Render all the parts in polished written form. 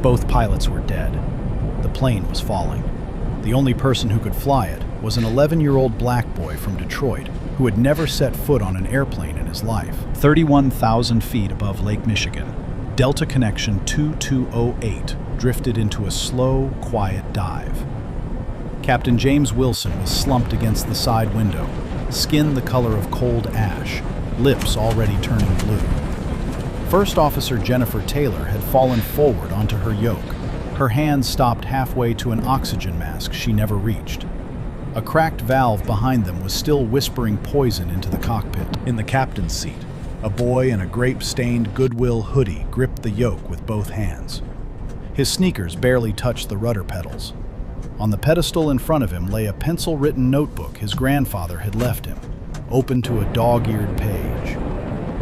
Both pilots were dead. The plane was falling. The only person who could fly it was an 11-year-old black boy from Detroit who had never set foot on an airplane in his life. 31,000 feet above Lake Michigan, Delta Connection 2208 drifted into a slow, quiet dive. Captain James Wilson was slumped against the side window, skin the color of cold ash, lips already turning blue. First Officer Jennifer Taylor had fallen forward onto her yoke. Her hands stopped halfway to an oxygen mask she never reached. A cracked valve behind them was still whispering poison into the cockpit. In the captain's seat, a boy in a grape-stained Goodwill hoodie gripped the yoke with both hands. His sneakers barely touched the rudder pedals. On the pedestal in front of him lay a pencil-written notebook his grandfather had left him, open to a dog-eared page.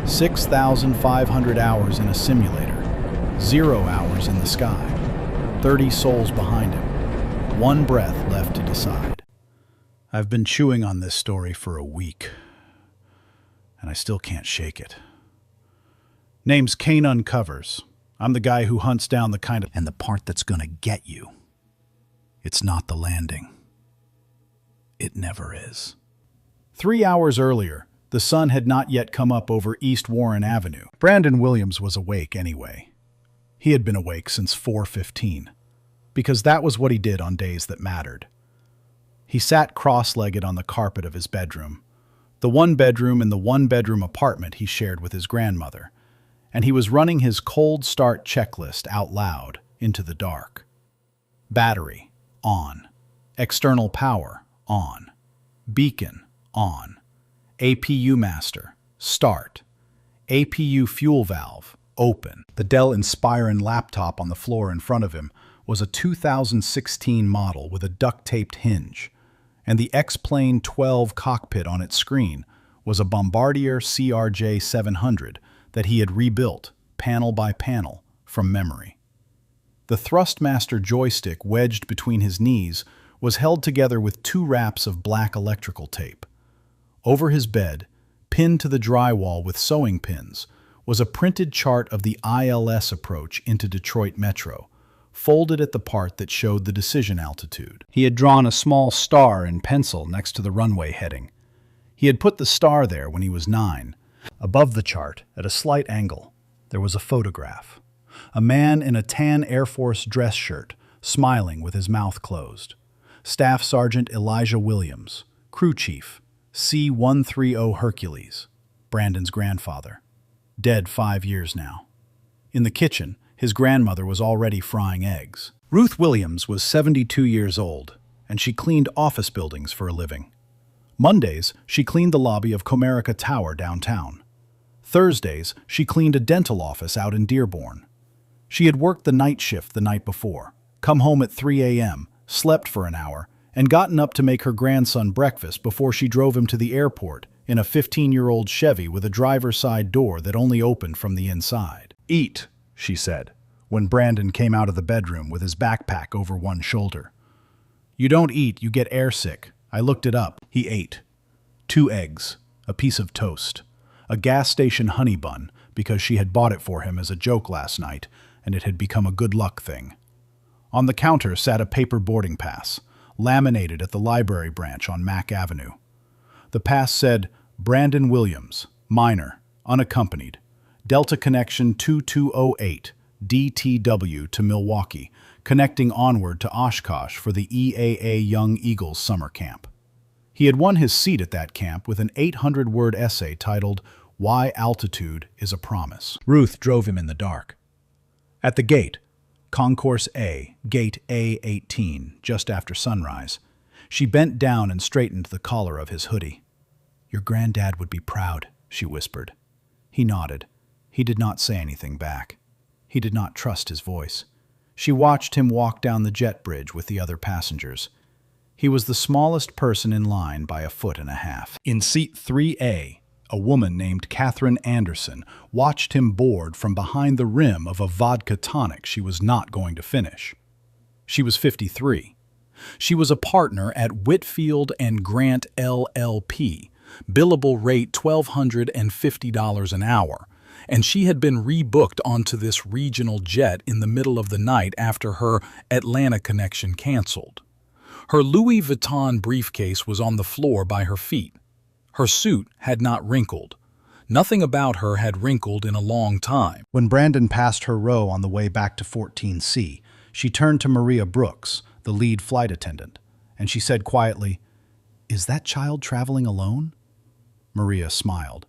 6,500 hours in a simulator, 0 hours in the sky, 30 souls behind him, one breath left to decide. I've been chewing on this story for a week, and I still can't shake it. Name's Kane Uncovers. I'm the guy who hunts down the kind of... And the part that's gonna get you. It's not the landing. It never is. 3 hours earlier, the sun had not yet come up over East Warren Avenue. Brandon Williams was awake anyway. He had been awake since 4:15, because that was what he did on days that mattered. He sat cross-legged on the carpet of his bedroom, the one bedroom in the one-bedroom apartment he shared with his grandmother, and he was running his cold start checklist out loud into the dark. Battery, on. External power, on. Beacon, on. APU master, start. APU fuel valve, open. The Dell Inspiron laptop on the floor in front of him was a 2016 model with a duct-taped hinge, and the X-Plane 12 cockpit on its screen was a Bombardier CRJ 700 that he had rebuilt, panel by panel, from memory. The Thrustmaster joystick wedged between his knees was held together with 2 wraps of black electrical tape. Over his bed, pinned to the drywall with sewing pins, was a printed chart of the ILS approach into Detroit Metro, folded at the part that showed the decision altitude. He had drawn a small star in pencil next to the runway heading. He had put the star there when he was 9. Above the chart, at a slight angle, there was a photograph. A man in a tan Air Force dress shirt, smiling with his mouth closed. Staff Sergeant Elijah Williams, crew chief, C-130 Hercules, Brandon's grandfather. Dead 5 years now. In the kitchen, his grandmother was already frying eggs. Ruth Williams was 72 years old, and she cleaned office buildings for a living. Mondays, she cleaned the lobby of Comerica Tower downtown. Thursdays, she cleaned a dental office out in Dearborn. She had worked the night shift the night before, come home at 3 a.m., slept for an hour, and gotten up to make her grandson breakfast before she drove him to the airport in a 15-year-old Chevy with a driver's side door that only opened from the inside. "Eat," she said, when Brandon came out of the bedroom with his backpack over one shoulder. "You don't eat, you get airsick. I looked it up." He ate. 2 eggs, a piece of toast, a gas station honey bun, because she had bought it for him as a joke last night, and it had become a good luck thing. On the counter sat a paper boarding pass, laminated at the library branch on Mack Avenue. The pass said, Brandon Williams, minor, unaccompanied, Delta Connection 2208, DTW to Milwaukee, connecting onward to Oshkosh for the EAA Young Eagles summer camp. He had won his seat at that camp with an 800-word essay titled, Why Altitude is a Promise. Ruth drove him in the dark. At the gate, Concourse A, Gate A18, just after sunrise, she bent down and straightened the collar of his hoodie. "Your granddad would be proud," she whispered. He nodded. He did not say anything back. He did not trust his voice. She watched him walk down the jet bridge with the other passengers. He was the smallest person in line by 1.5 feet. In seat 3A, a woman named Catherine Anderson watched him board from behind the rim of a vodka tonic she was not going to finish. She was 53. She was a partner at Whitfield and Grant LLP, billable rate $1,250 an hour, and she had been rebooked onto this regional jet in the middle of the night after her Atlanta connection canceled. Her Louis Vuitton briefcase was on the floor by her feet. Her suit had not wrinkled. Nothing about her had wrinkled in a long time. When Brandon passed her row on the way back to 14C, she turned to Maria Brooks, the lead flight attendant, and she said quietly, "Is that child traveling alone?" Maria smiled.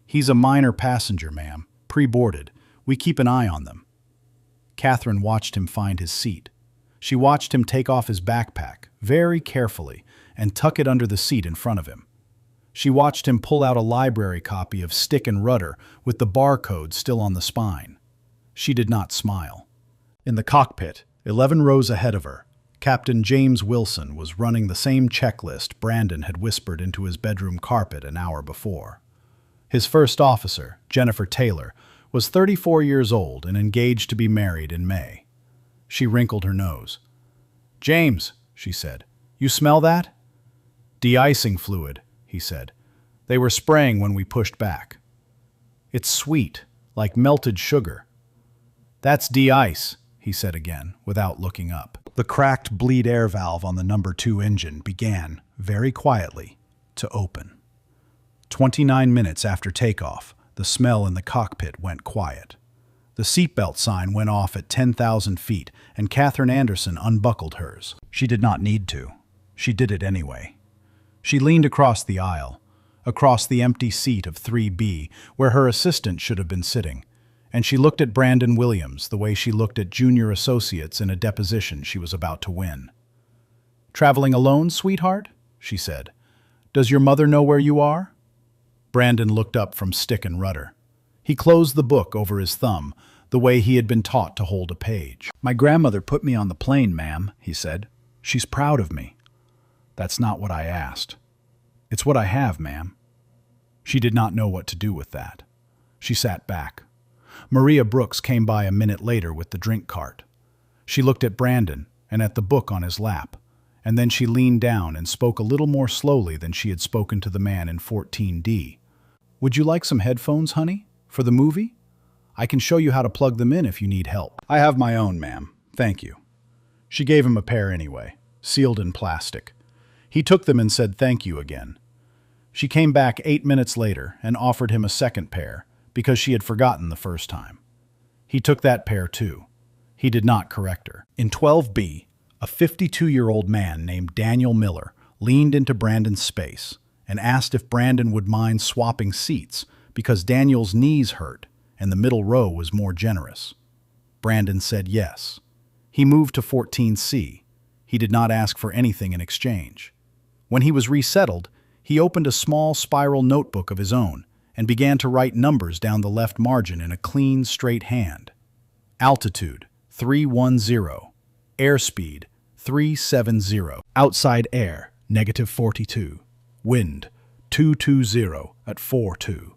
"He's a minor passenger, ma'am, pre-boarded. We keep an eye on them." Catherine watched him find his seat. She watched him take off his backpack, very carefully, and tuck it under the seat in front of him. She watched him pull out a library copy of Stick and Rudder with the barcode still on the spine. She did not smile. In the cockpit, 11 rows ahead of her, Captain James Wilson was running the same checklist Brandon had whispered into his bedroom carpet an hour before. His first officer, Jennifer Taylor, was 34 years old and engaged to be married in May. She wrinkled her nose. "James," she said, "you smell that?" "De-icing fluid," he said. "They were spraying when we pushed back." "It's sweet, like melted sugar." "That's de-ice," he said again, without looking up. The cracked bleed air valve on the number 2 engine began, very quietly, to open. 29 minutes after takeoff, the smell in the cockpit went quiet. The seatbelt sign went off at 10,000 feet, and Catherine Anderson unbuckled hers. She did not need to. She did it anyway. She leaned across the aisle, across the empty seat of 3B, where her assistant should have been sitting, and she looked at Brandon Williams the way she looked at junior associates in a deposition she was about to win. "Traveling alone, sweetheart?" she said. "Does your mother know where you are?" Brandon looked up from Stick and Rudder. He closed the book over his thumb, the way he had been taught to hold a page. "My grandmother put me on the plane, ma'am," he said. "She's proud of me." "That's not what I asked." "It's what I have, ma'am." She did not know what to do with that. She sat back. Maria Brooks came by a minute later with the drink cart. She looked at Brandon and at the book on his lap, and then she leaned down and spoke a little more slowly than she had spoken to the man in 14D. "Would you like some headphones, honey, for the movie? I can show you how to plug them in if you need help." "I have my own, ma'am. Thank you." She gave him a pair anyway, sealed in plastic. He took them and said thank you again. She came back 8 minutes later and offered him a second pair, because she had forgotten the first time. He took that pair too. He did not correct her. In 12B, a 52-year-old man named Daniel Miller leaned into Brandon's space and asked if Brandon would mind swapping seats because Daniel's knees hurt and the middle row was more generous. Brandon said yes. He moved to 14C. He did not ask for anything in exchange. When he was resettled, he opened a small spiral notebook of his own and began to write numbers down the left margin in a clean, straight hand. Altitude, 310. Airspeed, 370. Outside air, -42. Wind, 220 at 42.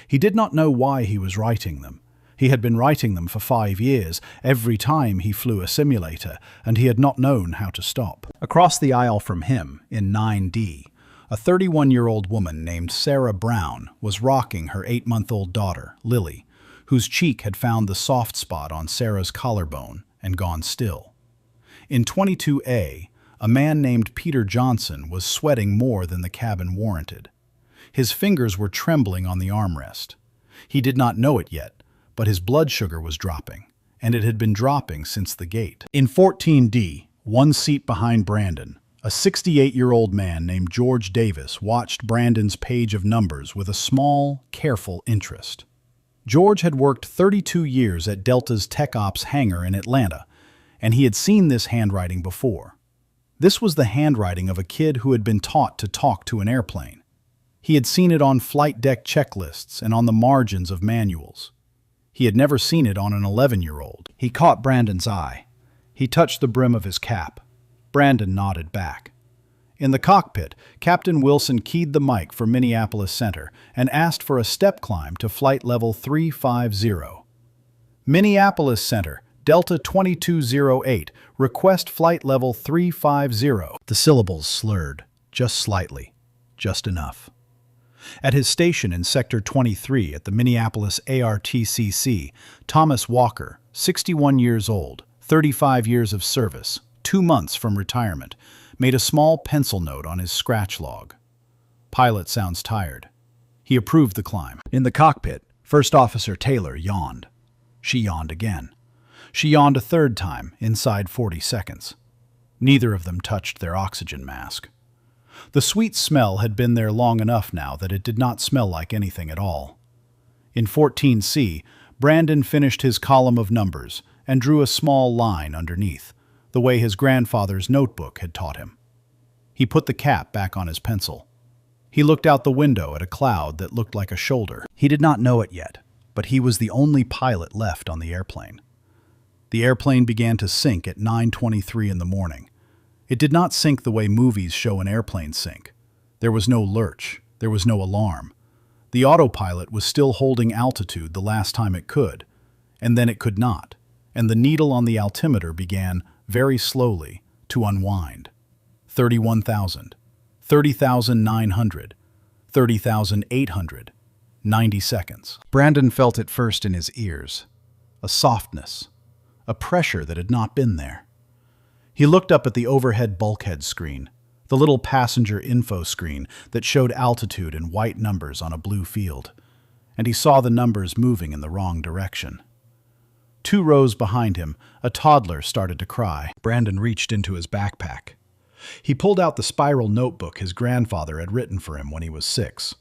He did not know why he was writing them. He had been writing them for 5 years, every time he flew a simulator, and he had not known how to stop. Across the aisle from him, in 9D, a 31-year-old woman named Sarah Brown was rocking her 8-month-old daughter, Lily, whose cheek had found the soft spot on Sarah's collarbone and gone still. In 22A, a man named Peter Johnson was sweating more than the cabin warranted. His fingers were trembling on the armrest. He did not know it yet, but his blood sugar was dropping, and it had been dropping since the gate. In 14D, one seat behind Brandon, a 68-year-old man named George Davis watched Brandon's page of numbers with a small, careful interest. George had worked 32 years at Delta's Tech Ops hangar in Atlanta, and he had seen this handwriting before. This was the handwriting of a kid who had been taught to talk to an airplane. He had seen it on flight deck checklists and on the margins of manuals. He had never seen it on an 11-year-old. He caught Brandon's eye. He touched the brim of his cap. Brandon nodded back. In the cockpit, Captain Wilson keyed the mic for Minneapolis Center and asked for a step climb to flight level 350. Minneapolis Center, Delta 2208, request flight level 350. The syllables slurred, just slightly, just enough. At his station in Sector 23 at the Minneapolis ARTCC, Thomas Walker, 61 years old, 35 years of service, 2 months from retirement, made a small pencil note on his scratch log. Pilot sounds tired. He approved the climb. In the cockpit, First Officer Taylor yawned. She yawned again. She yawned a third time, inside 40 seconds. Neither of them touched their oxygen mask. The sweet smell had been there long enough now that it did not smell like anything at all. In 14C, Brandon finished his column of numbers and drew a small line underneath, the way his grandfather's notebook had taught him. He put the cap back on his pencil. He looked out the window at a cloud that looked like a shoulder. He did not know it yet, but he was the only pilot left on the airplane. The airplane began to sink at 9:23 in the morning. It did not sink the way movies show an airplane sink. There was no lurch. There was no alarm. The autopilot was still holding altitude the last time it could, and then it could not, and the needle on the altimeter began, very slowly, to unwind. 31,000, 30,900, 30,800, 90 seconds. Brandon felt it first in his ears, a softness, a pressure that had not been there. He looked up at the overhead bulkhead screen, the little passenger info screen that showed altitude in white numbers on a blue field, and he saw the numbers moving in the wrong direction. 2 rows behind him, a toddler started to cry. Brandon reached into his backpack. He pulled out the spiral notebook his grandfather had written for him when he was 6.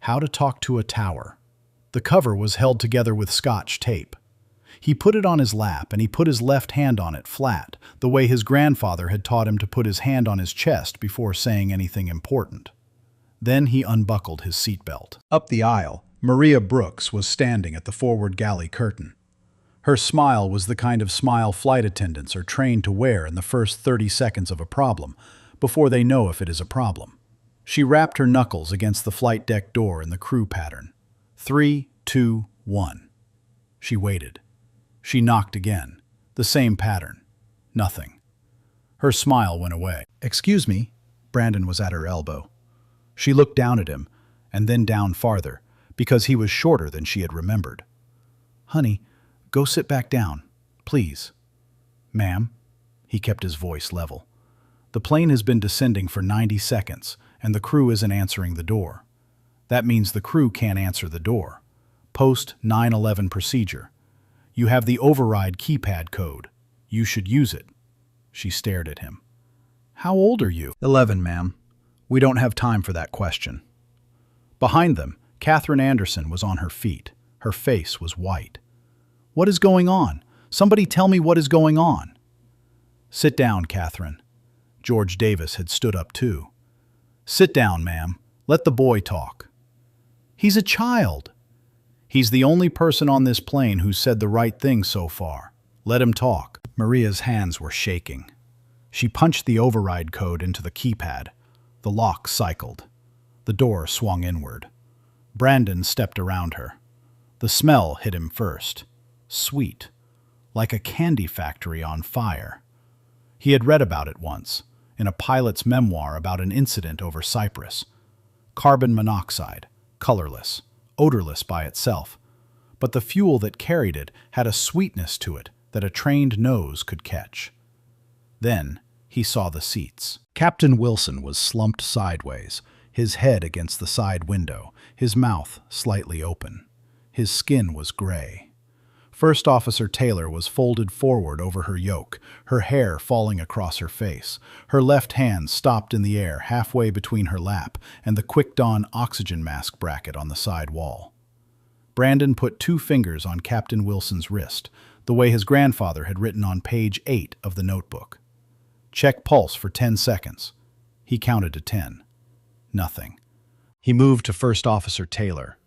How to Talk to a Tower. The cover was held together with Scotch tape. He put it on his lap and he put his left hand on it flat, the way his grandfather had taught him to put his hand on his chest before saying anything important. Then he unbuckled his seatbelt. Up the aisle, Maria Brooks was standing at the forward galley curtain. Her smile was the kind of smile flight attendants are trained to wear in the first 30 seconds of a problem, before they know if it is a problem. She rapped her knuckles against the flight deck door in the crew pattern. 3, 2, 1. She waited. She knocked again. The same pattern. Nothing. Her smile went away. "Excuse me." Brandon was at her elbow. She looked down at him, and then down farther, because he was shorter than she had remembered. "Honey, go sit back down, please." "Ma'am." He kept his voice level. "The plane has been descending for 90 seconds, and the crew isn't answering the door. That means the crew can't answer the door. Post 911 procedure. You have the override keypad code. You should use it." She stared at him. "How old are you?" 11, ma'am. We don't have time for that question." Behind them, Catherine Anderson was on her feet. Her face was white. "What is going on? Somebody tell me what is going on." "Sit down, Catherine." George Davis had stood up too. "Sit down, ma'am. Let the boy talk." "He's a child." "He's the only person on this plane who said the right thing so far. Let him talk." Maria's hands were shaking. She punched the override code into the keypad. The lock cycled. The door swung inward. Brandon stepped around her. The smell hit him first. Sweet. Like a candy factory on fire. He had read about it once, in a pilot's memoir about an incident over Cyprus. Carbon monoxide, colorless, odorless by itself, but the fuel that carried it had a sweetness to it that a trained nose could catch. Then he saw the seats. Captain Wilson was slumped sideways, his head against the side window, his mouth slightly open. His skin was gray. First Officer Taylor was folded forward over her yoke, her hair falling across her face. Her left hand stopped in the air halfway between her lap and the quick-dawn oxygen mask bracket on the side wall. Brandon put 2 fingers on Captain Wilson's wrist, the way his grandfather had written on page 8 of the notebook. "Check pulse for 10 seconds." He counted to 10. Nothing. He moved to First Officer Taylor.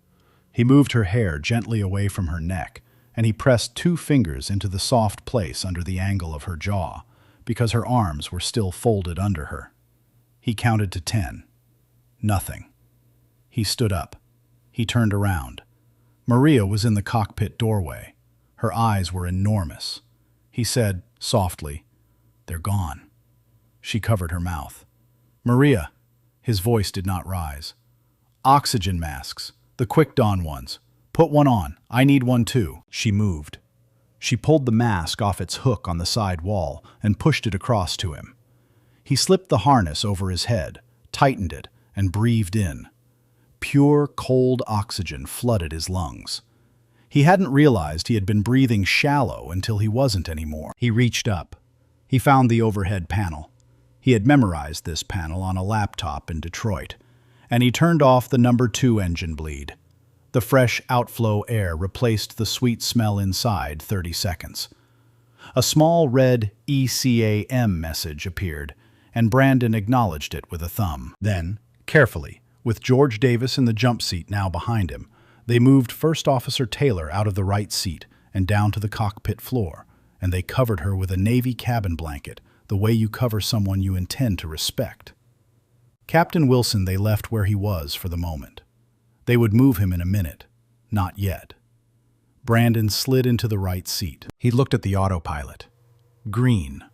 He moved her hair gently away from her neck, and he pressed 2 fingers into the soft place under the angle of her jaw, because her arms were still folded under her. He counted to 10. Nothing. He stood up. He turned around. Maria was in the cockpit doorway. Her eyes were enormous. He said, softly, "They're gone." She covered her mouth. "Maria." His voice did not rise. Oxygen masks. The Quick Dawn ones. Put one on. I need one too. She moved. She pulled the mask off its hook on the side wall and pushed it across to him. He slipped the harness over his head, tightened it, and breathed in. Pure, cold oxygen flooded his lungs. He hadn't realized he had been breathing shallow until he wasn't anymore. He reached up. He found the overhead panel. He had memorized this panel on a laptop in Detroit, and he turned off the number 2 engine bleed. The fresh outflow air replaced the sweet smell inside 30 seconds. A small red ECAM message appeared, and Brandon acknowledged it with a thumb. Then, carefully, with George Davis in the jump seat now behind him, they moved First Officer Taylor out of the right seat and down to the cockpit floor, and they covered her with a Navy cabin blanket, the way you cover someone you intend to respect. Captain Wilson they left where he was for the moment. They would move him in a minute. Not yet. Brandon slid into the right seat. He looked at the autopilot. Green.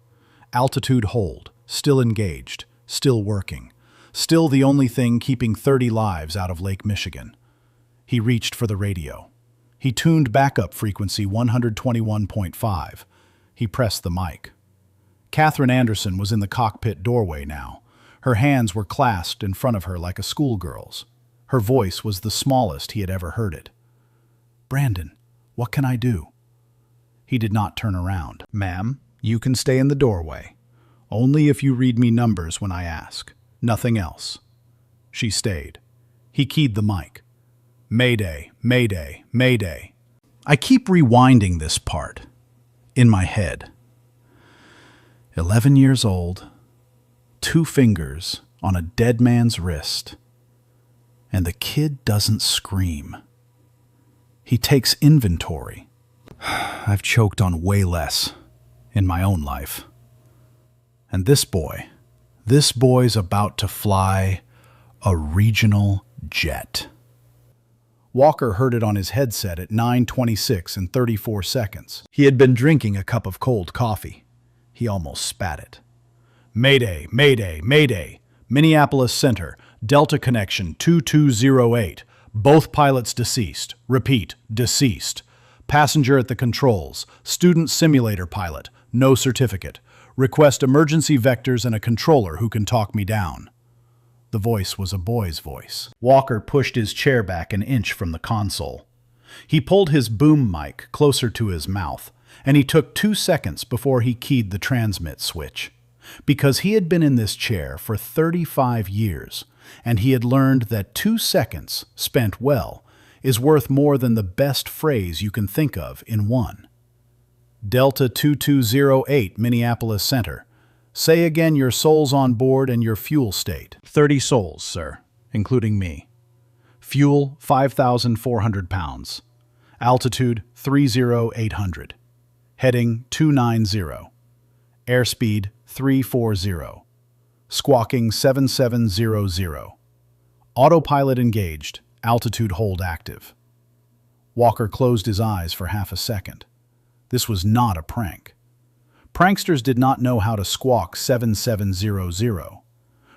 Altitude hold. Still engaged. Still working. Still the only thing keeping 30 lives out of Lake Michigan. He reached for the radio. He tuned backup frequency 121.5. He pressed the mic. Catherine Anderson was in the cockpit doorway now. Her hands were clasped in front of her like a schoolgirl's. Her voice was the smallest he had ever heard it. "Brandon, what can I do?" He did not turn around. "Ma'am, you can stay in the doorway. Only if you read me numbers when I ask. Nothing else." She stayed. He keyed the mic. "Mayday, mayday, mayday." I keep rewinding this part in my head. 11 years old, 2 fingers on a dead man's wrist, and the kid doesn't scream. He takes inventory. I've choked on way less in my own life. And this boy's about to fly a regional jet. Walker heard it on his headset at 9:26 and 34 seconds. He had been drinking a cup of cold coffee. He almost spat it. "Mayday, mayday, mayday. Minneapolis Center, Delta Connection 2208. Both pilots deceased. Repeat, deceased. Passenger at the controls. Student simulator pilot. No certificate. Request emergency vectors and a controller who can talk me down." The voice was a boy's voice. Walker pushed his chair back an inch from the console. He pulled his boom mic closer to his mouth, and he took 2 seconds before he keyed the transmit switch. Because he had been in this chair for 35 years, and he had learned that 2 seconds spent well is worth more than the best phrase you can think of in one. "Delta 2208, Minneapolis Center. Say again your souls on board and your fuel state." 30 souls, sir, including me. Fuel, 5,400 pounds. Altitude, 30,800. Heading, 290. Airspeed, 340. Squawking, 7700. Autopilot engaged. Altitude hold active. Walker closed his eyes for half a second. This was not a prank. Pranksters did not know how to squawk 7700.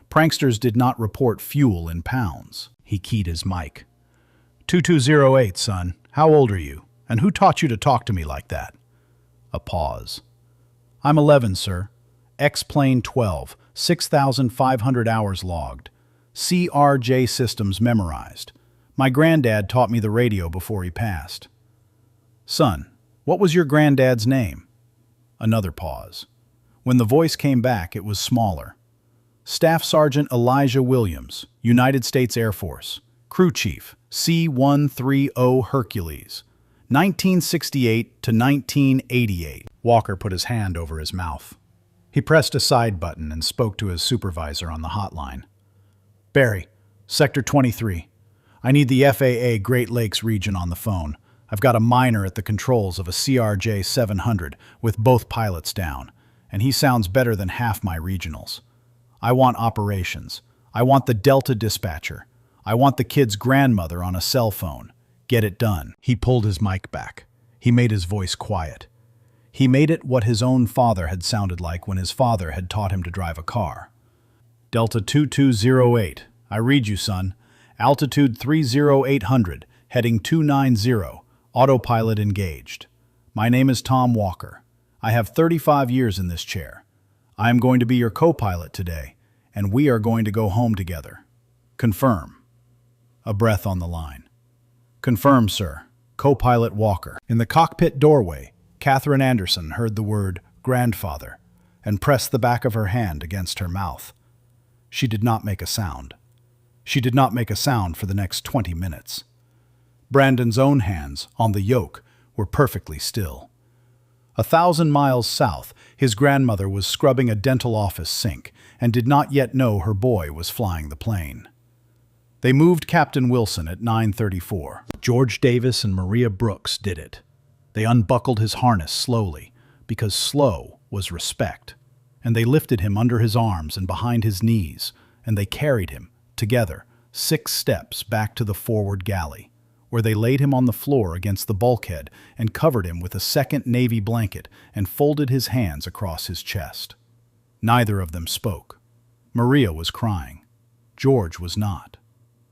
Pranksters did not report fuel in pounds. He keyed his mic. 2208, son. How old are you? And who taught you to talk to me like that? A pause. I'm 11, sir. X-Plane 12, 6,500 hours logged. CRJ systems memorized. My granddad taught me the radio before he passed. Son, what was your granddad's name? Another pause. When the voice came back, it was smaller. Staff Sergeant Elijah Williams, United States Air Force. Crew Chief, C-130 Hercules. 1968 to 1988. Walker put his hand over his mouth. He pressed a side button and spoke to his supervisor on the hotline. "Barry, Sector 23. I need the FAA Great Lakes region on the phone. I've got a miner at the controls of a CRJ 700 with both pilots down, and he sounds better than half my regionals. I want operations. I want the Delta dispatcher. I want the kid's grandmother on a cell phone. Get it done." He pulled his mic back. He made his voice quiet. He made it what his own father had sounded like when his father had taught him to drive a car. "Delta 2208, I read you, son. Altitude 30800, heading 290, autopilot engaged. My name is Tom Walker. I have 35 years in this chair. I am going to be your co-pilot today, and we are going to go home together. Confirm. A breath on the line. Confirm, sir. Co-pilot Walker. In the cockpit doorway, Catherine Anderson heard the word grandfather and pressed the back of her hand against her mouth. She did not make a sound. She did not make a sound for the next 20 minutes. Brandon's own hands, on the yoke, were perfectly still. 1,000 miles south, his grandmother was scrubbing a dental office sink and did not yet know her boy was flying the plane. They moved Captain Wilson at 9:34. George Davis and Maria Brooks did it. They unbuckled his harness slowly, because slow was respect, and they lifted him under his arms and behind his knees, and they carried him, together, 6 steps back to the forward galley, where they laid him on the floor against the bulkhead and covered him with a second navy blanket and folded his hands across his chest. Neither of them spoke. Maria was crying. George was not.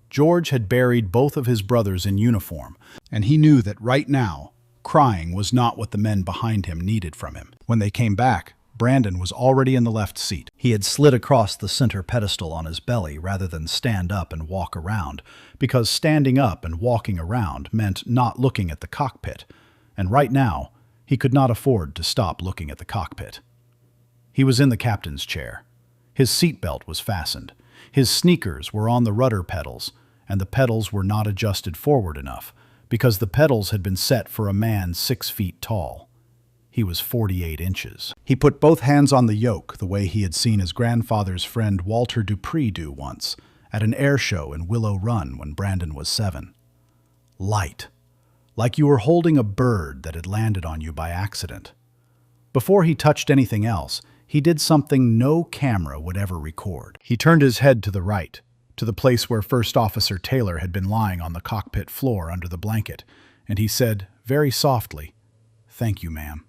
George had buried both of his brothers in uniform, and he knew that right now, crying was not what the men behind him needed from him. When they came back, Brandon was already in the left seat. He had slid across the center pedestal on his belly rather than stand up and walk around, because standing up and walking around meant not looking at the cockpit, and right now, he could not afford to stop looking at the cockpit. He was in the captain's chair. His seatbelt was fastened. His sneakers were on the rudder pedals, and the pedals were not adjusted forward enough, because the pedals had been set for a man 6 feet tall. He was 48 inches. He put both hands on the yoke the way he had seen his grandfather's friend Walter Dupree do once, at an air show in Willow Run when Brandon was 7. Light. Like you were holding a bird that had landed on you by accident. Before he touched anything else, he did something no camera would ever record. He turned his head to the right, to the place where First Officer Taylor had been lying on the cockpit floor under the blanket, and he said, very softly, "Thank you, ma'am."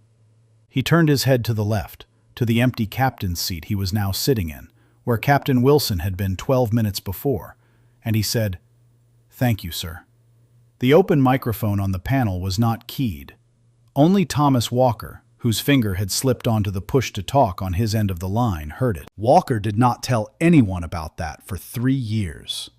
He turned his head to the left, to the empty captain's seat he was now sitting in, where Captain Wilson had been 12 minutes before, and he said, "Thank you, sir." The open microphone on the panel was not keyed. Only Thomas Walker, whose finger had slipped onto the push-to-talk on his end of the line, heard it. Walker did not tell anyone about that for 3 years.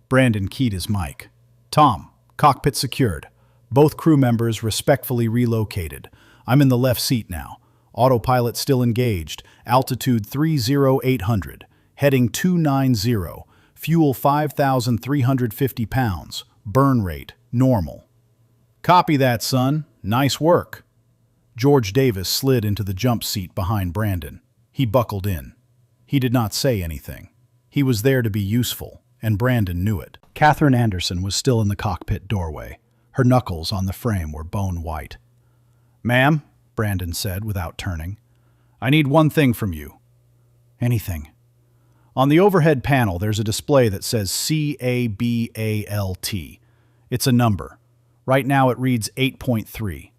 Brandon keyed his mic. "Tom, cockpit secured. Both crew members respectfully relocated. I'm in the left seat now. Autopilot still engaged. Altitude 30800. Heading 290. Fuel 5,350 pounds. Burn rate, normal." "Copy that, son. Nice work." George Davis slid into the jump seat behind Brandon. He buckled in. He did not say anything. He was there to be useful, and Brandon knew it. Catherine Anderson was still in the cockpit doorway. Her knuckles on the frame were bone white. "Ma'am," Brandon said without turning, "I need one thing from you." "Anything." "On the overhead panel, there's a display that says CABALT. It's a number. Right now it reads 8.3.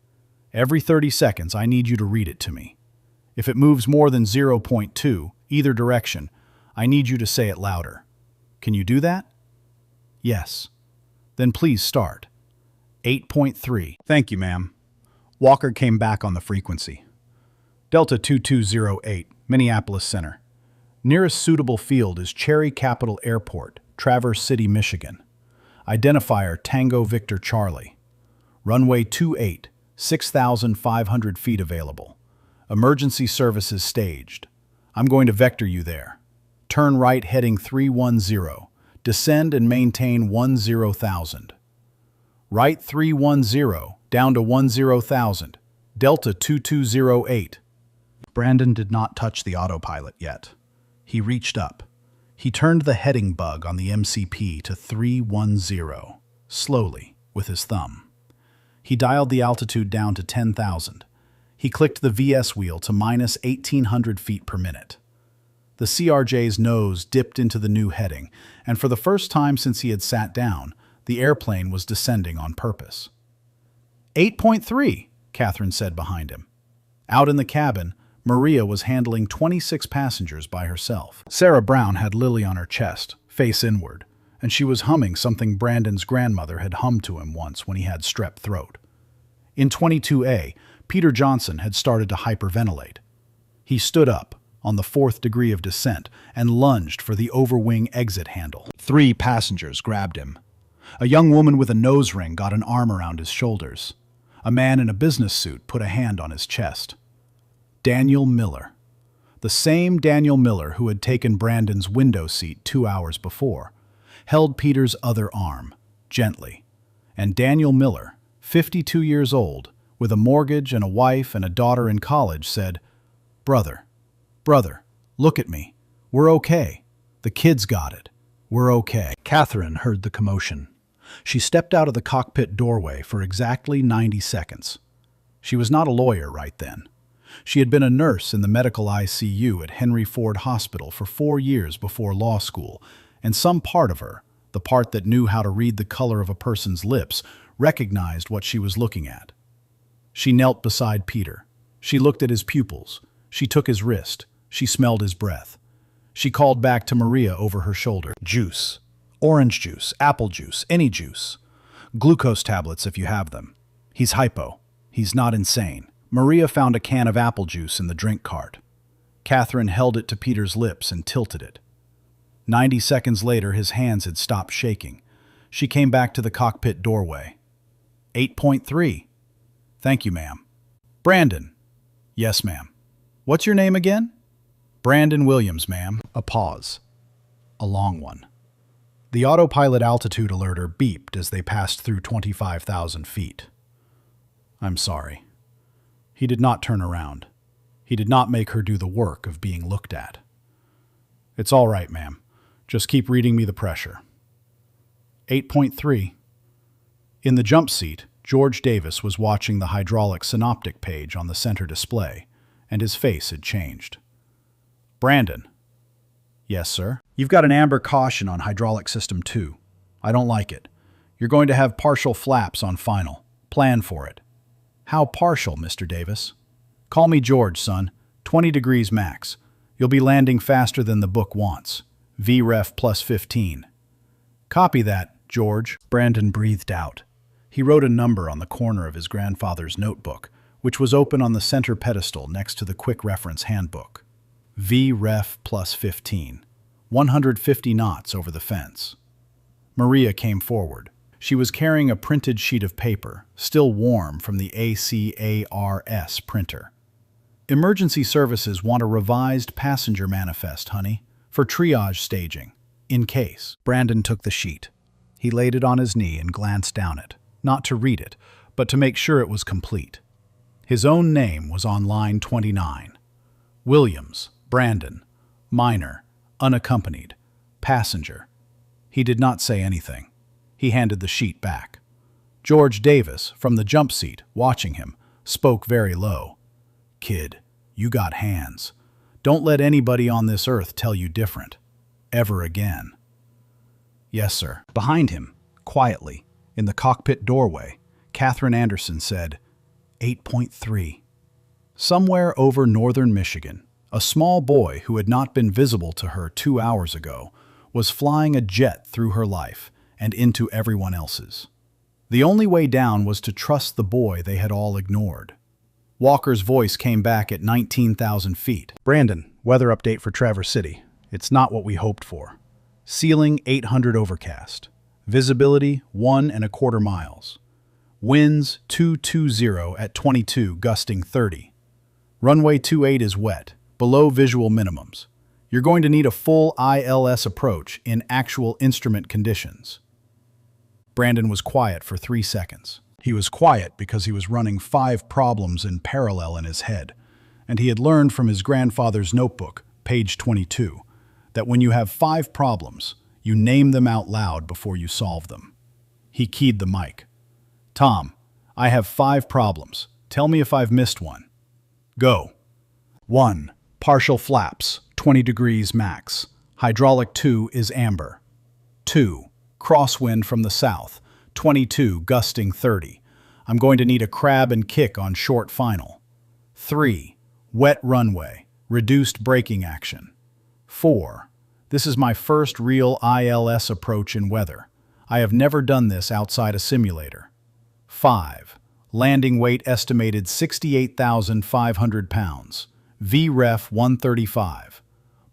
Every 30 seconds, I need you to read it to me. If it moves more than 0.2, either direction, I need you to say it louder. Can you do that?" "Yes." "Then please start." 8.3. "Thank you, ma'am." Walker came back on the frequency. "Delta 2208, Minneapolis Center. Nearest suitable field is Cherry Capital Airport, Traverse City, Michigan. Identifier Tango Victor Charlie. Runway 28, 6,500 feet available. Emergency services staged. I'm going to vector you there. Turn right heading 310. Descend and maintain 10,000. Right 310, down to 10,000. Delta 2208. Brandon did not touch the autopilot yet. He reached up. He turned the heading bug on the MCP to 310, slowly, with his thumb. He dialed the altitude down to 10,000. He clicked the VS wheel to minus 1,800 feet per minute. The CRJ's nose dipped into the new heading, and for the first time since he had sat down, the airplane was descending on purpose. 8.3, Catherine said behind him. Out in the cabin, Maria was handling 26 passengers by herself. Sarah Brown had Lily on her chest, face inward, and she was humming something Brandon's grandmother had hummed to him once when he had strep throat. In 22A, Peter Johnson had started to hyperventilate. He stood up, on the 4th degree of descent, and lunged for the overwing exit handle. 3 passengers grabbed him. A young woman with a nose ring got an arm around his shoulders. A man in a business suit put a hand on his chest. Daniel Miller. The same Daniel Miller who had taken Brandon's window seat 2 hours before, held Peter's other arm, gently. And Daniel Miller, 52 years old, with a mortgage and a wife and a daughter in college, said, "Brother, look at me. We're okay. The kids got it. We're okay." Catherine heard the commotion. She stepped out of the cockpit doorway for exactly 90 seconds. She was not a lawyer right then. She had been a nurse in the medical ICU at Henry Ford Hospital for 4 years before law school, and some part of her, the part that knew how to read the color of a person's lips, recognized what she was looking at. She knelt beside Peter. She looked at his pupils. She took his wrist. She smelled his breath. She called back to Maria over her shoulder. "Juice. Orange juice, apple juice, any juice. Glucose tablets if you have them. He's hypo. He's not insane." Maria found a can of apple juice in the drink cart. Catherine held it to Peter's lips and tilted it. 90 seconds later, his hands had stopped shaking. She came back to the cockpit doorway. 8.3. "Thank you, ma'am." "Brandon." "Yes, ma'am." "What's your name again?" "Brandon Williams, ma'am." A pause. A long one. The autopilot altitude alerter beeped as they passed through 25,000 feet. "I'm sorry." He did not turn around. He did not make her do the work of being looked at. "It's all right, ma'am. Just keep reading me the pressure." 8.3. In the jump seat, George Davis was watching the hydraulic synoptic page on the center display, and his face had changed. "Brandon." "Yes, sir." "You've got an amber caution on hydraulic system 2. I don't like it. You're going to have partial flaps on final. Plan for it." "How partial, Mr. Davis?" "Call me George, son. 20 degrees max. You'll be landing faster than the book wants. VREF plus 15. "Copy that, George." Brandon breathed out. He wrote a number on the corner of his grandfather's notebook, which was open on the center pedestal next to the quick reference handbook. VREF plus 15. 150 knots over the fence. Maria came forward. She was carrying a printed sheet of paper, still warm from the ACARS printer. "Emergency services want a revised passenger manifest, honey, for triage staging, in case." Brandon took the sheet. He laid it on his knee and glanced down it, not to read it, but to make sure it was complete. His own name was on line 29. Williams, Brandon, minor, unaccompanied, passenger. He did not say anything. He handed the sheet back. George Davis, from the jump seat, watching him, spoke very low. "Kid, you got hands. Don't let anybody on this earth tell you different. Ever again." "Yes, sir." Behind him, quietly, in the cockpit doorway, Catherine Anderson said, 8.3. Somewhere over northern Michigan, a small boy who had not been visible to her 2 hours ago was flying a jet through her life and into everyone else's. The only way down was to trust the boy they had all ignored. Walker's voice came back at 19,000 feet. "Brandon, weather update for Traverse City. It's not what we hoped for. Ceiling 800 overcast. Visibility 1¼ miles. Winds 220 at 22, gusting 30. Runway 28 is wet, below visual minimums. You're going to need a full ILS approach in actual instrument conditions." Brandon was quiet for 3 seconds. He was quiet because he was running 5 problems in parallel in his head, and he had learned from his grandfather's notebook, page 22, that when you have 5 problems, you name them out loud before you solve them. He keyed the mic. "Tom, I have 5 problems. Tell me if I've missed one." "Go." 1. Partial flaps, 20 degrees max. Hydraulic 2 is amber. 2. Crosswind from the south, 22, gusting 30. I'm going to need a crab and kick on short final. 3. Wet runway, reduced braking action. 4. This is my first real ILS approach in weather. I have never done this outside a simulator. 5. Landing weight estimated 68,500 pounds. VREF 135.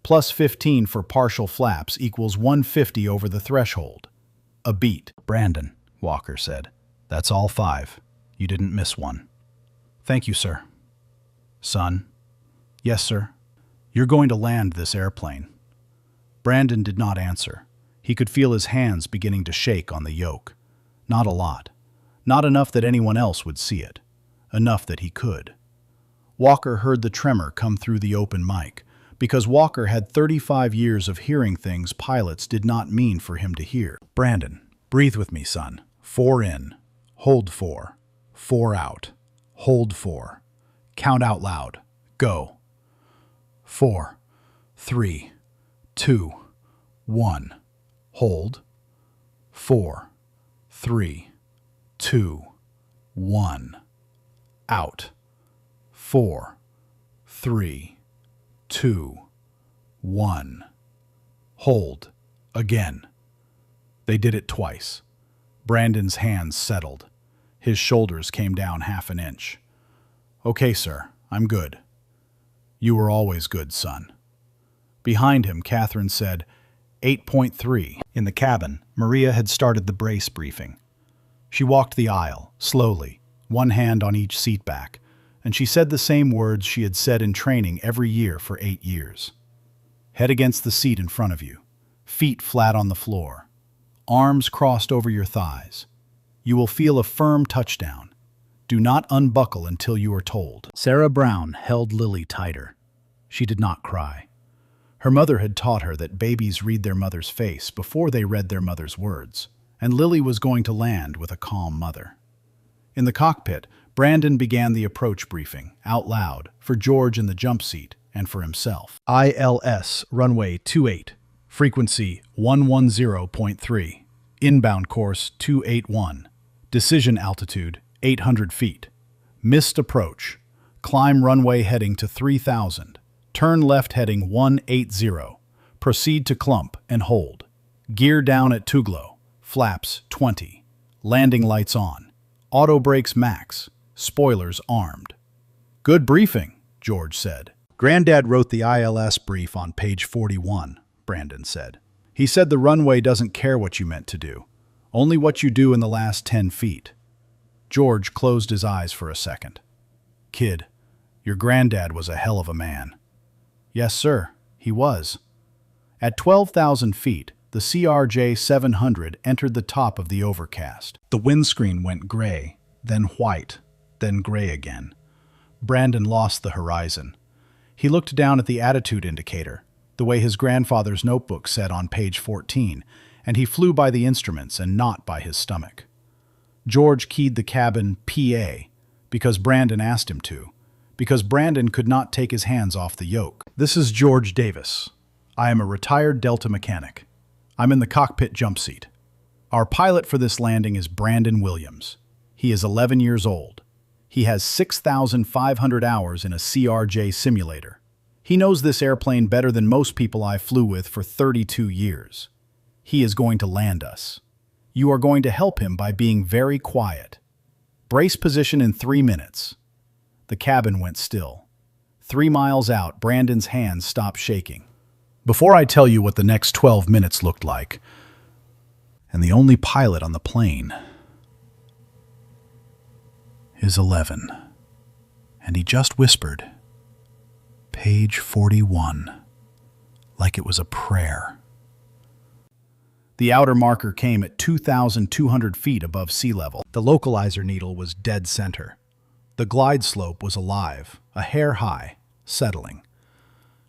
Plus 15 for partial flaps equals 150 over the threshold. A beat. Brandon, Walker said. That's all 5. You didn't miss one. Thank you, sir. Son. Yes, sir. You're going to land this airplane. Brandon did not answer. He could feel his hands beginning to shake on the yoke. Not a lot. Not enough that anyone else would see it. Enough that he could. Walker heard the tremor come through the open mic, because Walker had 35 years of hearing things pilots did not mean for him to hear. Brandon, breathe with me, son. 4 in. Hold 4. 4 out. Hold 4. Count out loud. Go. 4, 3, 2, 1. Hold. 4, 3, 2, 1. Out. 4, 3, 2, 1. Hold. Again. They did it twice. Brandon's hands settled. His shoulders came down half an inch. Okay, sir. I'm good. You were always good, son. Behind him, Catherine said, 8.3. In the cabin, Maria had started the brace briefing. She walked the aisle, slowly, one hand on each seat back, and she said the same words she had said in training every year for 8 years. Head against the seat in front of you, feet flat on the floor, arms crossed over your thighs. You will feel a firm touchdown. Do not unbuckle until you are told. Sarah Brown held Lily tighter. She did not cry. Her mother had taught her that babies read their mother's face before they read their mother's words, and Lily was going to land with a calm mother. In the cockpit, Brandon began the approach briefing, out loud, for George in the jump seat and for himself. ILS, runway 28, frequency 110.3, inbound course 281, decision altitude 800 feet. Missed approach. Climb runway heading to 3,000. Turn left heading 180. Proceed to clump and hold. Gear down at Tuglo. Flaps 20. Landing lights on. Auto brakes max. Spoilers armed. Good briefing, George said. Granddad wrote the ILS brief on page 41, Brandon said. He said the runway doesn't care what you meant to do, only what you do in the last 10 feet. George closed his eyes for a second. Kid, your granddad was a hell of a man. Yes, sir, he was. At 12,000 feet, the CRJ-700 entered the top of the overcast. The windscreen went gray, then white, then gray again. Brandon lost the horizon. He looked down at the attitude indicator, the way his grandfather's notebook said on page 14, and he flew by the instruments and not by his stomach. George keyed the cabin PA because Brandon asked him to, because Brandon could not take his hands off the yoke. This is George Davis. I am a retired Delta mechanic. I'm in the cockpit jump seat. Our pilot for this landing is Brandon Williams. He is 11 years old. He has 6,500 hours in a CRJ simulator. He knows this airplane better than most people I flew with for 32 years. He is going to land us. You are going to help him by being very quiet. Brace position in 3 minutes. The cabin went still. 3 miles out, Brandon's hands stopped shaking. Before I tell you what the next 12 minutes looked like, and the only pilot on the plane is 11. And he just whispered, page 41, like it was a prayer. The outer marker came at 2,200 feet above sea level. The localizer needle was dead center. The glide slope was alive, a hair high, settling.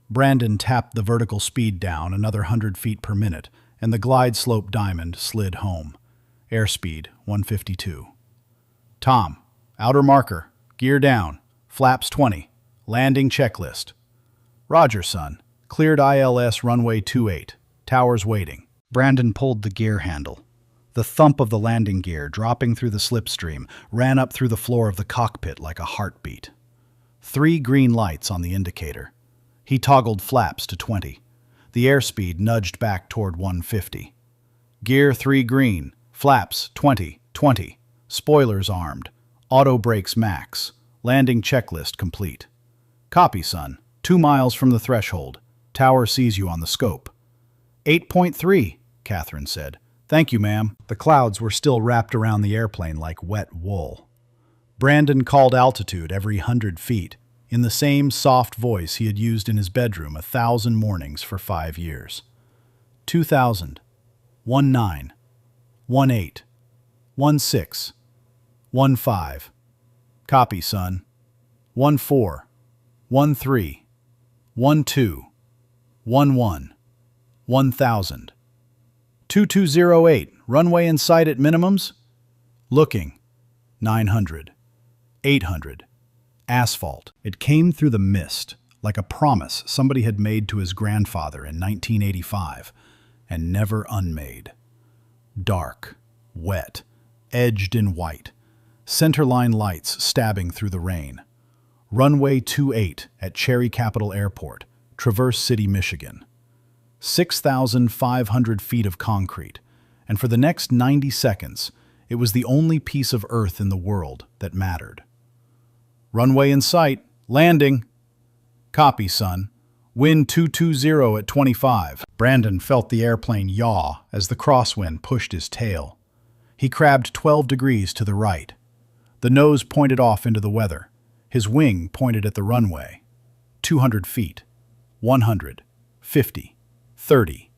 Brandon tapped the vertical speed down another 100 feet per minute, and the glide slope diamond slid home. Airspeed 152. Tom, outer marker, gear down, flaps 20, landing checklist. Roger, son. Cleared ILS runway 28, towers waiting. Brandon pulled the gear handle. The thump of the landing gear, dropping through the slipstream, ran up through the floor of the cockpit like a heartbeat. 3 green lights on the indicator. He toggled flaps to 20. The airspeed nudged back toward 150. Gear 3 green. Flaps 20, 20. Spoilers armed. Auto brakes max. Landing checklist complete. Copy, son. 2 miles from the threshold. Tower sees you on the scope. 8.3, Catherine said. Thank you, ma'am. The clouds were still wrapped around the airplane like wet wool. Brandon called altitude every 100 feet, in the same soft voice he had used in his bedroom 1,000 mornings for 5 years. 2,000. 19. 18. 16. 15. Copy, son. 14. 13. 12. 11. 1,000. 2208. Runway in sight at minimums? Looking. 900. 800. Asphalt. It came through the mist, like a promise somebody had made to his grandfather in 1985, and never unmade. Dark, wet, edged in white, centerline lights stabbing through the rain. Runway 28 at Cherry Capital Airport, Traverse City, Michigan. 6,500 feet of concrete, and for the next 90 seconds, it was the only piece of earth in the world that mattered. Runway in sight. Landing. Copy, son. Wind 220 at 25. Brandon felt the airplane yaw as the crosswind pushed his tail. He crabbed 12 degrees to the right. The nose pointed off into the weather. His wing pointed at the runway. 200 feet. 100. 50. 30.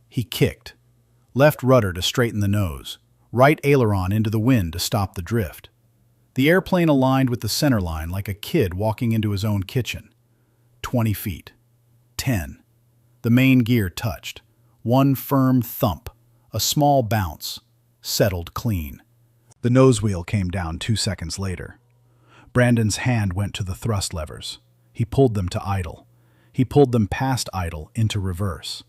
He kicked. Left rudder to straighten the nose. Right aileron into the wind to stop the drift. The airplane aligned with the center line like a kid walking into his own kitchen. 20 feet. 10. The main gear touched. One firm thump. A small bounce. Settled clean. The nose wheel came down 2 seconds later. Brandon's hand went to the thrust levers. He pulled them to idle. He pulled them past idle into reverse.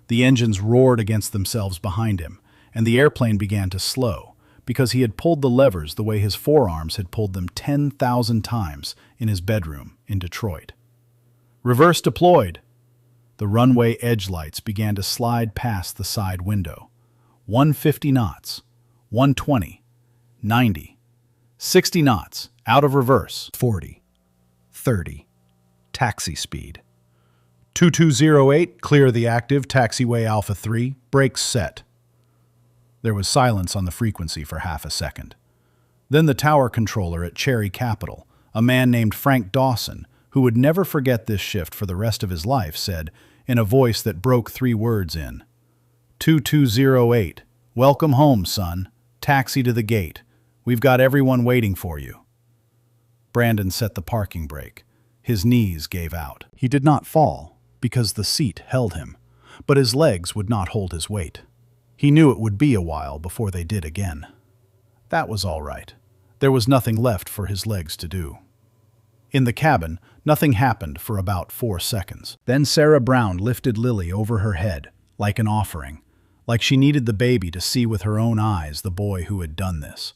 The engines roared against themselves behind him, and the airplane began to slow, because he had pulled the levers the way his forearms had pulled them 10,000 times in his bedroom in Detroit. Reverse deployed. The runway edge lights began to slide past the side window. 150 knots, 120, 90, 60 knots, out of reverse, 40, 30, taxi speed. 2208, clear the active, taxiway Alpha 3, brakes set. There was silence on the frequency for half a second. Then the tower controller at Cherry Capital, a man named Frank Dawson, who would never forget this shift for the rest of his life, said, in a voice that broke 3 words in, 2208, welcome home, son. Taxi to the gate. We've got everyone waiting for you. Brandon set the parking brake. His knees gave out. He did not fall, because the seat held him, but his legs would not hold his weight. He knew it would be a while before they did again. That was all right. There was nothing left for his legs to do. In the cabin, nothing happened for about 4 seconds. Then Sarah Brown lifted Lily over her head, like an offering, like she needed the baby to see with her own eyes the boy who had done this.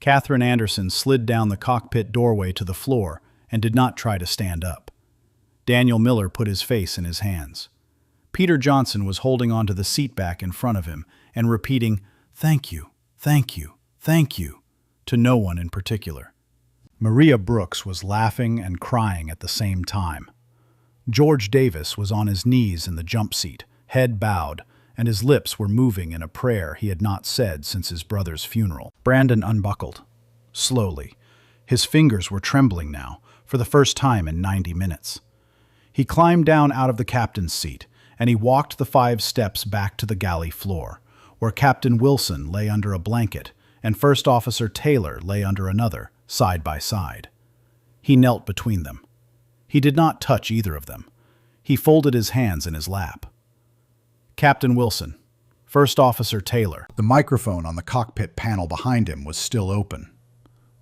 Catherine Anderson slid down the cockpit doorway to the floor and did not try to stand up. Daniel Miller put his face in his hands. Peter Johnson was holding onto the seat back in front of him and repeating, "Thank you, thank you, thank you," to no one in particular. Maria Brooks was laughing and crying at the same time. George Davis was on his knees in the jump seat, head bowed, and his lips were moving in a prayer he had not said since his brother's funeral. Brandon unbuckled. Slowly. His fingers were trembling now, for the first time in 90 minutes. He climbed down out of the captain's seat, and he walked the 5 steps back to the galley floor, where Captain Wilson lay under a blanket and First Officer Taylor lay under another, side by side. He knelt between them. He did not touch either of them. He folded his hands in his lap. Captain Wilson, First Officer Taylor. The microphone on the cockpit panel behind him was still open.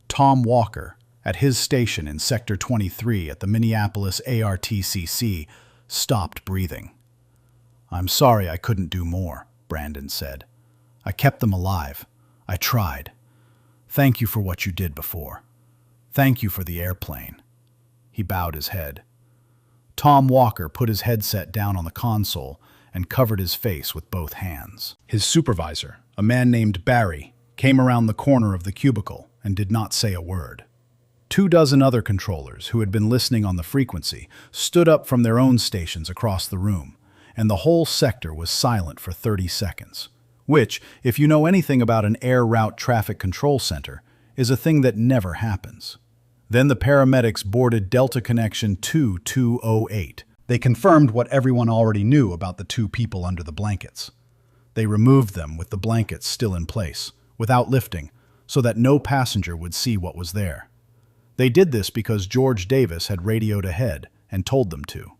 Tom Walker, at his station in Sector 23 at the Minneapolis ARTCC, stopped breathing. "I'm sorry I couldn't do more," Brandon said. "I kept them alive. I tried. Thank you for what you did before. Thank you for the airplane." He bowed his head. Tom Walker put his headset down on the console and covered his face with both hands. His supervisor, a man named Barry, came around the corner of the cubicle and did not say a word. 24 other controllers who had been listening on the frequency stood up from their own stations across the room, and the whole sector was silent for 30 seconds, which, if you know anything about an air route traffic control center, is a thing that never happens. Then the paramedics boarded Delta Connection 2208. They confirmed what everyone already knew about the two people under the blankets. They removed them with the blankets still in place, without lifting, so that no passenger would see what was there. They did this because George Davis had radioed ahead and told them to.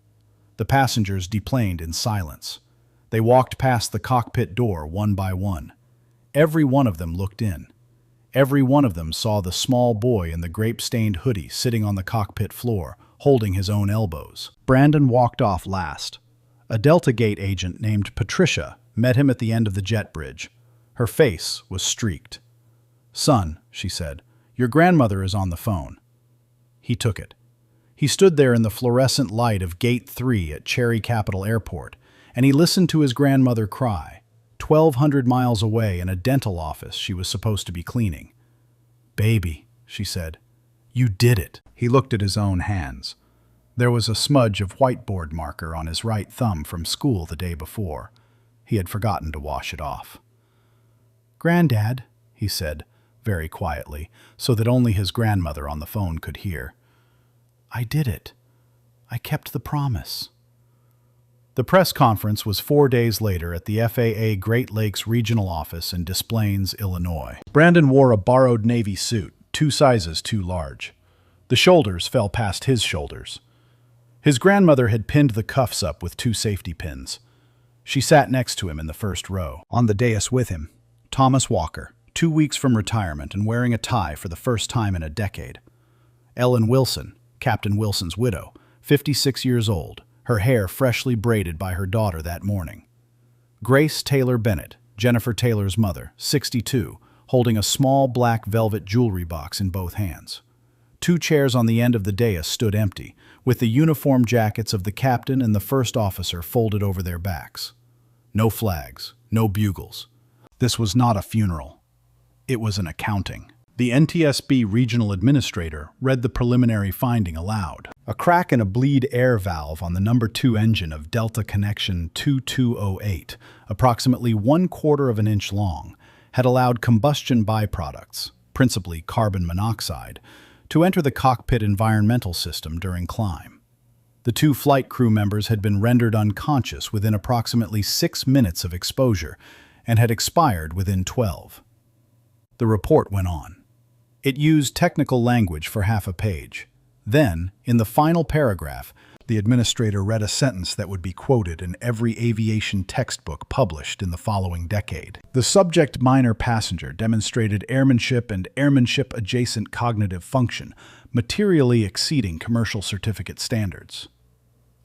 The passengers deplaned in silence. They walked past the cockpit door one by one. Every one of them looked in. Every one of them saw the small boy in the grape-stained hoodie sitting on the cockpit floor, holding his own elbows. Brandon walked off last. A Delta Gate agent named Patricia met him at the end of the jet bridge. Her face was streaked. "Son," she said, "your grandmother is on the phone." He took it. He stood there in the fluorescent light of Gate 3 at Cherry Capital Airport, and he listened to his grandmother cry, 1,200 miles away in a dental office she was supposed to be cleaning. "Baby," she said, "you did it." He looked at his own hands. There was a smudge of whiteboard marker on his right thumb from school the day before. He had forgotten to wash it off. "Granddad," he said, very quietly, so that only his grandmother on the phone could hear. "I did it. I kept the promise." The press conference was 4 days later at the FAA Great Lakes Regional Office in Des Plaines, Illinois. Brandon wore a borrowed Navy suit, 2 sizes too large. The shoulders fell past his shoulders. His grandmother had pinned the cuffs up with 2 safety pins. She sat next to him in the first row. On the dais with him, Thomas Walker, 2 weeks from retirement and wearing a tie for the first time in a decade. Ellen Wilson, Captain Wilson's widow, 56 years old, her hair freshly braided by her daughter that morning. Grace Taylor Bennett, Jennifer Taylor's mother, 62, holding a small black velvet jewelry box in both hands. 2 chairs on the end of the dais stood empty, with the uniform jackets of the captain and the first officer folded over their backs. No flags, no bugles. This was not a funeral. It was an accounting. The NTSB regional administrator read the preliminary finding aloud. A crack in a bleed air valve on the number 2 engine of Delta Connection 2208, approximately 1/4 of an inch long, had allowed combustion byproducts, principally carbon monoxide, to enter the cockpit environmental system during climb. The 2 flight crew members had been rendered unconscious within approximately 6 minutes of exposure and had expired within 12. The report went on. It used technical language for half a page. Then, in the final paragraph, the administrator read a sentence that would be quoted in every aviation textbook published in the following decade. The subject minor passenger demonstrated airmanship and airmanship-adjacent cognitive function, materially exceeding commercial certificate standards.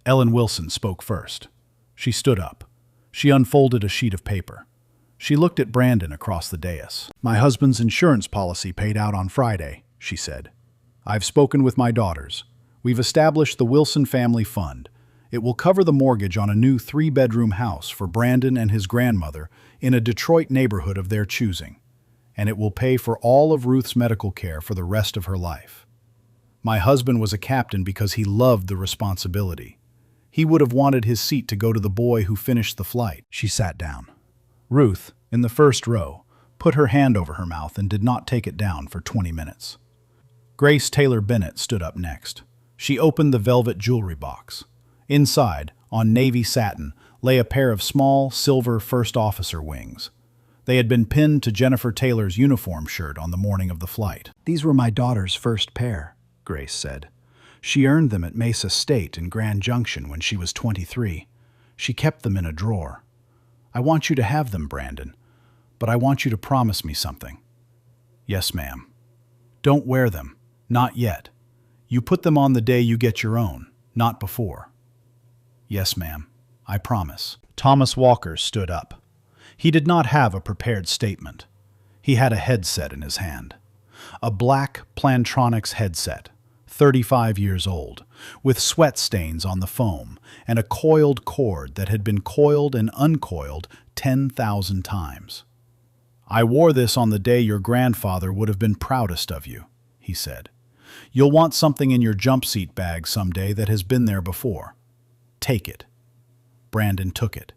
Ellen Wilson spoke first. She stood up. She unfolded a sheet of paper. She looked at Brandon across the dais. "My husband's insurance policy paid out on Friday," she said. "I've spoken with my daughters. We've established the Wilson Family Fund. It will cover the mortgage on a new 3-bedroom house for Brandon and his grandmother in a Detroit neighborhood of their choosing, and it will pay for all of Ruth's medical care for the rest of her life. My husband was a captain because he loved the responsibility. He would have wanted his seat to go to the boy who finished the flight." She sat down. Ruth, in the first row, put her hand over her mouth and did not take it down for 20 minutes. Grace Taylor Bennett stood up next. She opened the velvet jewelry box. Inside, on navy satin, lay a pair of small, silver first officer wings. They had been pinned to Jennifer Taylor's uniform shirt on the morning of the flight. "These were my daughter's first pair," Grace said. "She earned them at Mesa State in Grand Junction when she was 23. She kept them in a drawer. I want you to have them, Brandon, but I want you to promise me something." "Yes, ma'am." "Don't wear them. Not yet. You put them on the day you get your own, not before." "Yes, ma'am. I promise." Thomas Walker stood up. He did not have a prepared statement. He had a headset in his hand. A black Plantronics headset, 35 years old, with sweat stains on the foam and a coiled cord that had been coiled and uncoiled 10,000 times. "I wore this on the day your grandfather would have been proudest of you," he said. "You'll want something in your jump seat bag someday that has been there before. Take it." Brandon took it.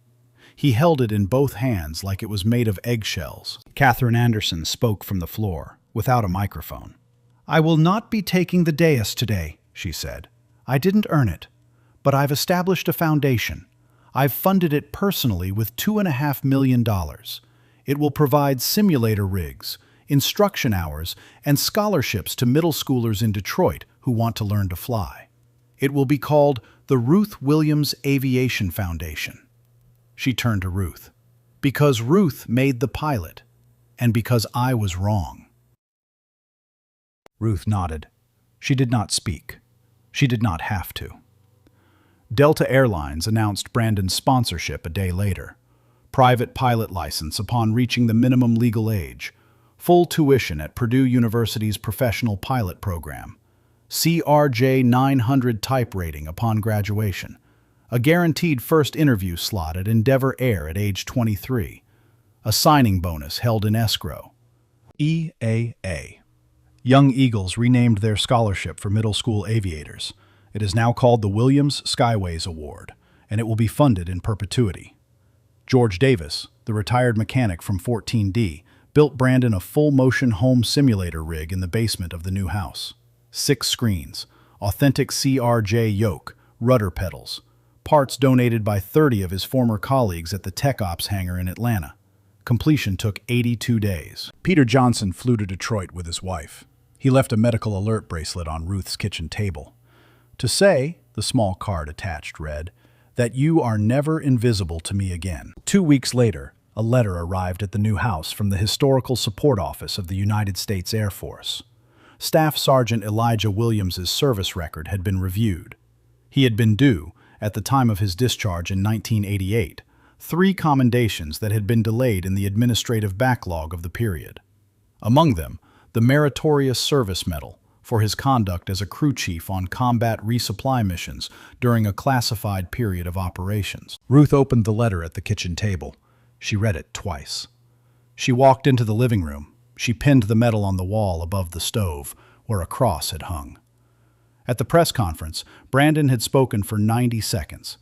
He held it in both hands like it was made of eggshells. Catherine Anderson spoke from the floor, without a microphone. "I will not be taking the dais today," she said. "I didn't earn it, but I've established a foundation. I've funded it personally with $2.5 million. It will provide simulator rigs, instruction hours, and scholarships to middle schoolers in Detroit who want to learn to fly. It will be called the Ruth Williams Aviation Foundation." She turned to Ruth. "Because Ruth made the pilot, and because I was wrong." Ruth nodded. She did not speak. She did not have to. Delta Airlines announced Brandon's sponsorship a day later. Private pilot license upon reaching the minimum legal age. Full tuition at Purdue University's professional pilot program. CRJ 900 type rating upon graduation. A guaranteed first interview slot at Endeavor Air at age 23. A signing bonus held in escrow. EAA. Young Eagles renamed their scholarship for middle school aviators. It is now called the Williams Skyways Award, and it will be funded in perpetuity. George Davis, the retired mechanic from 14D, built Brandon a full-motion home simulator rig in the basement of the new house. 6 screens, authentic CRJ yoke, rudder pedals, parts donated by 30 of his former colleagues at the Tech Ops hangar in Atlanta. Completion took 82 days. Peter Johnson flew to Detroit with his wife. He left a medical alert bracelet on Ruth's kitchen table. To say, the small card attached read, that you are never invisible to me again. 2 weeks later, a letter arrived at the new house from the Historical Support Office of the United States Air Force. Staff Sergeant Elijah Williams's service record had been reviewed. He had been due, at the time of his discharge in 1988, 3 commendations that had been delayed in the administrative backlog of the period. Among them, the Meritorious Service Medal for his conduct as a crew chief on combat resupply missions during a classified period of operations. Ruth opened the letter at the kitchen table. She read it twice. She walked into the living room. She pinned the medal on the wall above the stove, where a cross had hung. At the press conference, Brandon had spoken for 90 seconds.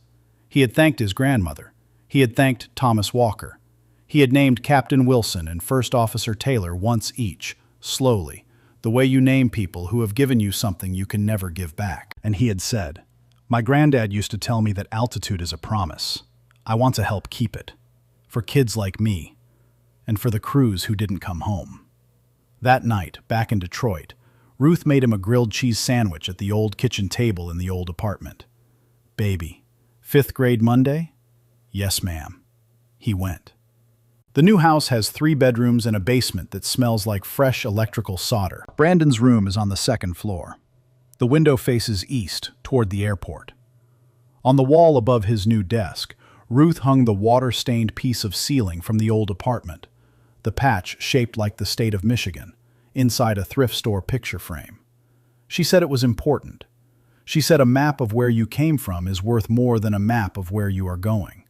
He had thanked his grandmother. He had thanked Thomas Walker. He had named Captain Wilson and First Officer Taylor once each, slowly, the way you name people who have given you something you can never give back. And he had said, "My granddad used to tell me that altitude is a promise. I want to help keep it. For kids like me, and for the crews who didn't come home." That night, back in Detroit, Ruth made him a grilled cheese sandwich at the old kitchen table in the old apartment. "Baby, 5th grade Monday?" "Yes, ma'am." He went. The new house has 3 bedrooms and a basement that smells like fresh electrical solder. Brandon's room is on the 2nd floor. The window faces east, toward the airport. On the wall above his new desk, Ruth hung the water-stained piece of ceiling from the old apartment, the patch shaped like the state of Michigan, inside a thrift store picture frame. She said it was important. She said a map of where you came from is worth more than a map of where you are going.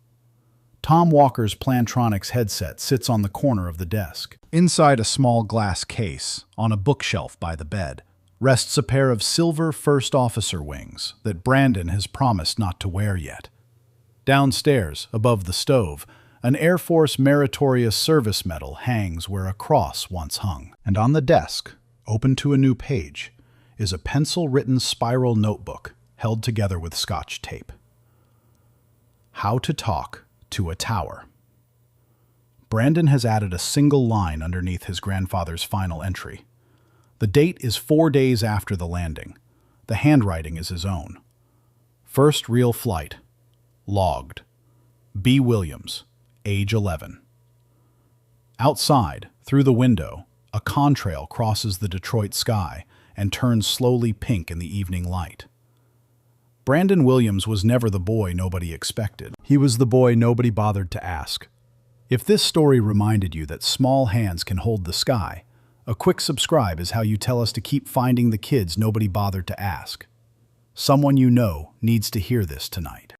Tom Walker's Plantronics headset sits on the corner of the desk. Inside a small glass case, on a bookshelf by the bed, rests a pair of silver first officer wings that Brandon has promised not to wear yet. Downstairs, above the stove, an Air Force Meritorious Service Medal hangs where a cross once hung. And on the desk, open to a new page, is a pencil-written spiral notebook held together with Scotch tape. How to Talk to a Tower. Brandon has added a single line underneath his grandfather's final entry. The date is 4 days after the landing. The handwriting is his own. First real flight. Logged. B. Williams, age 11. Outside, through the window, a contrail crosses the Detroit sky and turns slowly pink in the evening light. Brandon Williams was never the boy nobody expected. He was the boy nobody bothered to ask. If this story reminded you that small hands can hold the sky, A quick subscribe is how you tell us to keep finding the kids nobody bothered to ask. Someone you know needs to hear this tonight.